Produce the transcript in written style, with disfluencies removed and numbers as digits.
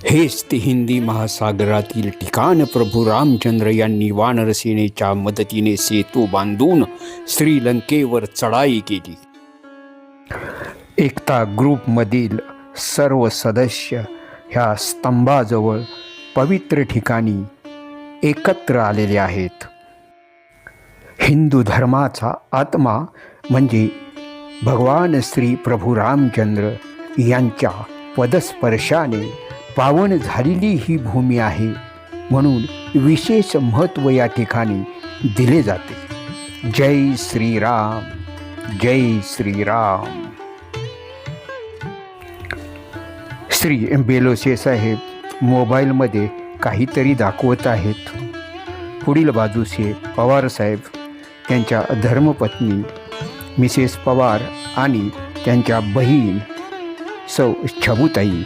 हेच ते हिंदी महासागरातील ठिकाण प्रभू रामचंद्र यांनी वानरसेनेच्या मदतीने सेतू बांधून श्रीलंकेवर चढाई केली. एकता ग्रुपमधील सर्व सदस्य ह्या स्तंभाजवळ पवित्र ठिकाणी एकत्र आलेले आहेत. हिंदू धर्माचा आत्मा म्हणजे भगवान श्री प्रभू रामचंद्र यांच्या पदस्पर्शाने पावन झालेली ही भूमी आहे, म्हणून विशेष महत्त्व या ठिकाणी दिले जाते. जय श्रीराम, जय श्रीराम. श्री बेलोसे साहेब मोबाईलमध्ये काहीतरी दाखवत आहेत. पुढील बाजूसे पवार साहेब, त्यांच्या धर्मपत्नी मिसेस पवार आणि त्यांच्या बहीण सौ छबुताई